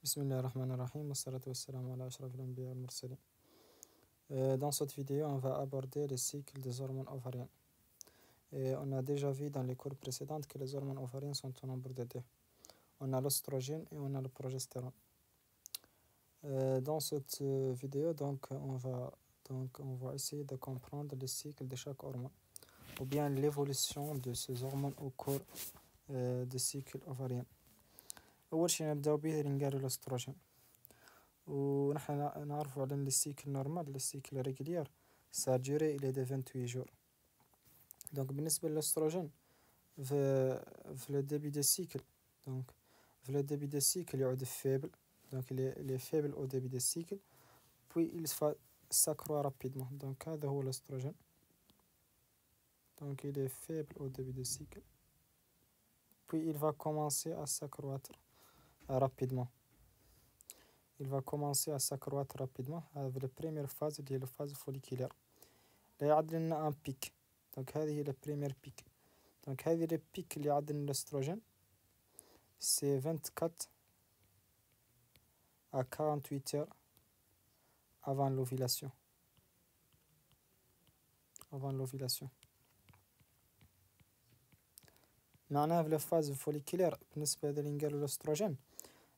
Bismillahirrahmanirrahim, wassalatu wassalamu ala ashrafil anbiya wal mursalin. Dans cette vidéo, on va aborder le cycle des hormones ovariennes. Et on a déjà vu dans les cours précédents que les hormones ovariennes sont au nombre de deux. On a l'oestrogène et on a le progestérone. Dans cette vidéo, on va essayer de comprendre le cycle de chaque hormone, ou bien l'évolution de ces hormones au cours du cycle ovarien. أول شي نبدأ به نقال الأستروجين، ونحن نعرف على السيكل نورمال السيكل ريغولير سادجوري إلى دي 28 جور. دونك بالنسبة للأستروجين في لو ديبي دو سيكل، دونك في لو ديبي دو سيكل يعود فيبل، دونك il est faible au début du cycle puis il s'accroît rapidement. Donc هذا هو الأستروجين. Donc il est faible au début du cycle puis il va commencer à s'accroître rapidement. Il va commencer à s'accroître rapidement avec la première phase qui est la phase folliculaire. Là يعد لنا un pic. Donc هذه la première pic. Donc هذه le pic اللي يعد لنا l'œstrogène c'est 24 à 48 heures avant l'ovulation. Avant l'ovulation. معناها في la phase folliculaire بالنسبة للي l'œstrogène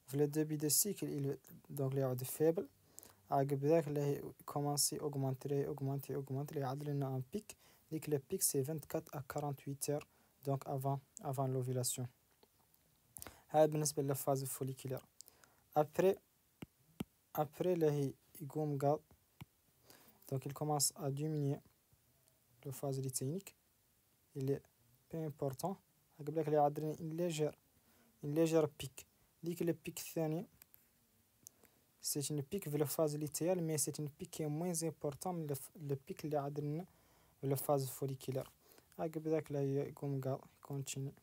في le début du cycle il donc يعود faible، عقب ذاك اللي commence augmenter يعد لنا un pic. ديك le pic c'est 24 à 48 heures donc avant l'ovulation. هذا بالنسبة للphase folliculaire. après اللي يقوم قال donc il commence à diminuer le phase lutéinique, il est peu important. عقب ذاك اللي يعد لنا une légère pic. ديك le pic الثانية c'est une pic في la phase lutéale mais c'est une pic qui est moins important من le pic اللي عاد لنا في la phase folliculaire. عقب ذاك اللي يقوم قال continue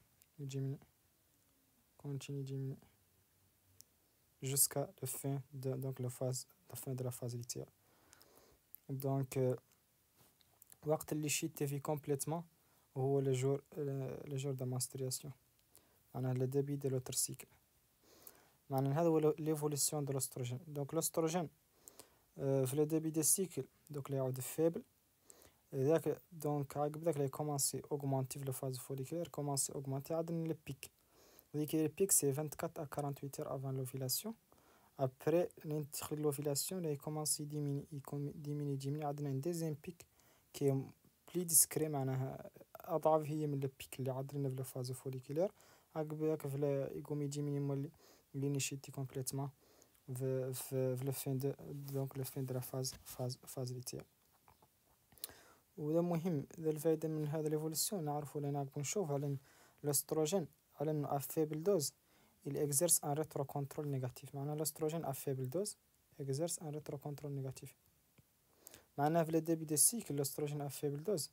diminuer jusqu'à la fin de donc la fin de la phase lutéale. Donc وقت اللي شيت فيه complètement هو le jour de menstruation، معناها le début de l'autre cycle. معناها هذا هو l'évolution de l'oestrogène. Donc l'oestrogène في le début du cycle donc اللي يعود faible، ذاك donc عقب ذاك اللي commencer augmenter في la phase folliculaire commencer augmenter عاد le pic. ذيك le pic c'est 24 à 48 heures avant l'ovulation. Après l'ovulation il commence diminuer عندنا un deuxième pic qui est plus discret، معناها أضعف هي من le pic اللي عندنا في la phase folliculaire. عقب ذاك يقوم يديميني مولي اللي نشيتي complètement في la fin de donc la fin de la phase lutéale. وده مهم، ذا الفائدة من هذا l'évolution نعرفو ولا نعرفو نشوف على l'oestrogène على إنه à faible dose il exerce un rétrocontrôle négatif. معناها l'oestrogène à faible dose exerce un rétrocontrôle négatif. معناها في le début du cycle l'oestrogène à faible dose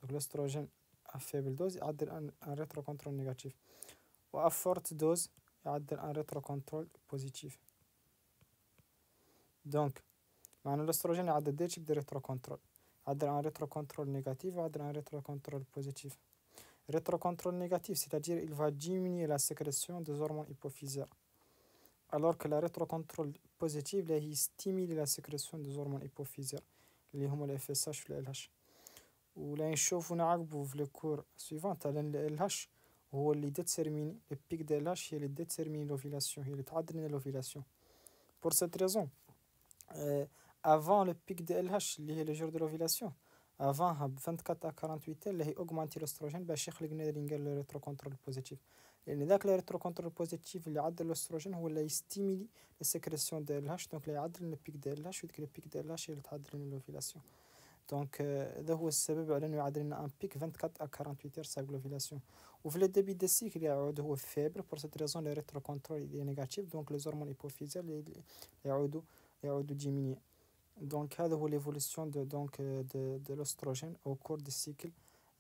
donc l'oestrogène à faible dose يعدل un rétrocontrôle négatif، و à forte dose يعدل un rétrocontrôle positif. donc معناها l'oestrogène يعدل deux types de rétrocontrôle، يعدل un rétrocontrôle négatif ويعدل un rétrocontrôle positif. Rétrocontrôle négatif, c'est-à-dire il va diminuer la sécrétion des hormones hypophysaires, alors que la rétrocontrôle positive là il stimule la sécrétion des hormones hypophysaires اللي هما ال FSH وال LH. ولا نشوفو نعقبو في الكور سويفونت على ال LH هو اللي détermine le pic de LH، هي اللي détermine l'ovulation، هي اللي تعدل لنا l'ovulation. Pour cette raison avant le pic de LH اللي هي le jour de l'ovulation avant 24 à 48 heures اللي هي augmenter l'oestrogène باش يخلق لنا اللي نقال الريتروكونترول بوزيتيف، لأن ذاك الريتروكونترول بوزيتيف اللي يعدل الأستروجين هو اللي يستيميلي السكريسيون ديال الهاش، دونك اللي يعدل لنا البيك ديال الهاش، وديك البيك ديال الهاش هي اللي تعدل لنا الأوفيلاسيون. دونك هذا هو السبب على انه يعدل لنا ان بيك 24 à 48 heures سابق l'ovulation. وفي لو ديبي دو سيكل يعود هو فيبر بور سيت ريزون لي ريتروكونترول اللي نيجاتيف، دونك لي زورمون ايبوفيزيال يعودوا ديميني. Donc هذا هو l'évolution de l'oestrogène au cours du cycle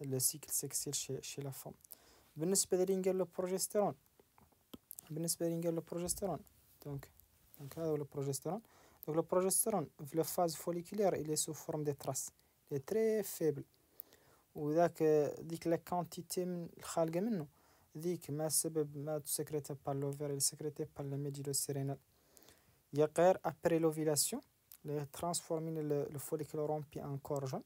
le cycle sexuel chez la femme. بالنسبة للي البروجستيرون donc هذا هو البروجستيرون. Donc le progestérone في la phase folliculaire il est sous forme de traces، il est très faible، وذاك ديك لا كونتيتي من الخارجة منه ذيك ما السبب ما تسكريتي بار لوفير، il est sécrété par le médulo sérénal يقير après l'ovulation اللي transformer le follicule rempli en corps jaune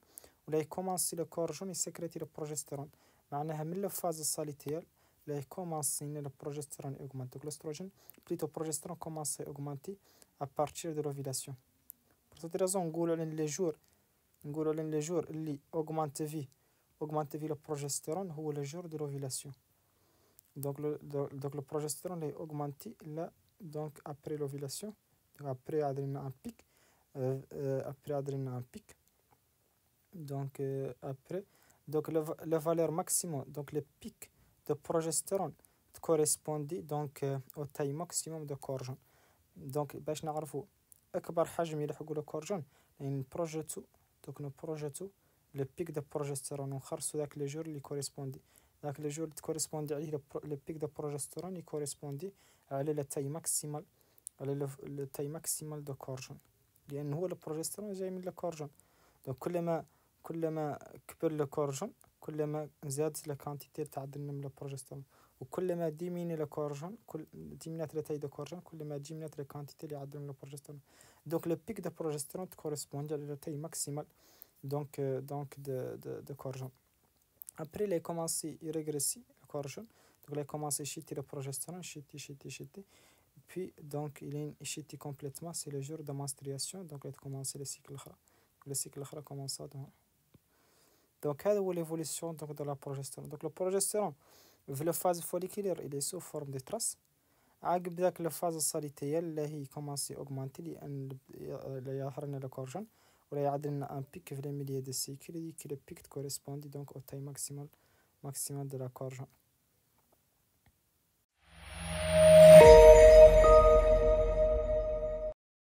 ولا يكومونسي le corps jaune يسكريتي le progestérone معناها من الفاز الصاليتيال لا يكومونسي le progestérone augmente donc l'oestrogène plutôt progestérone commence à augmenter à partir de l'ovulation pour cette raison نقولوا لين les jours اللي augmente فيه le progestérone هو le jour de l'ovulation donc le progestérone est augmenté là donc après l'ovulation après un pic après un pic donc après donc la valeur maximum donc le pic de progestérone correspondait donc au taille maximum de corps jaune donc باش نعرفوا أكبر حجم يلحقوا لكور جون نبروجيتو le pic de progestérone ونخرصوا ذاك لي جور اللي كوريسبوندي ذاك لي جور اللي كوريسبوندي عليه le pic de progestérone يكوريسبوندي على la taille maximale على le taille maximale de corps jaune لأن هو البروجسترون جاي من الكور جون دونك كلما كبر الكور جون كلما زادت لا كانتيتي تاع من البروجسترون وكلما ديميني الكور جون ديمينات لا تاي دو كور جون كلما ديمينات لا كانتيتي اللي يعدل من البروجسترون دونك لو بيك دو بروجسترون كوريسبوند على لا تاي ماكسيمال دونك دو كور جون ابري لي كومونسي يريغريسي الكور جون دونك لي كومونسي يشيتي البروجسترون يشيتي puis donc il est échoué complètement c'est le jour de menstruation donc il a commencé le cycle commence donc هذا هو l'évolution donc de la progestérone donc le progestérone في la phase folliculaire il est sous forme de trace عقب ذاك la phase صاليتيال اللي هي commence augmenter لأن لا يظهرنا le corps jaune ولا يعدلنا un pic في le milieu de cycle qui le pic correspond donc au taille maximale de la corps jaune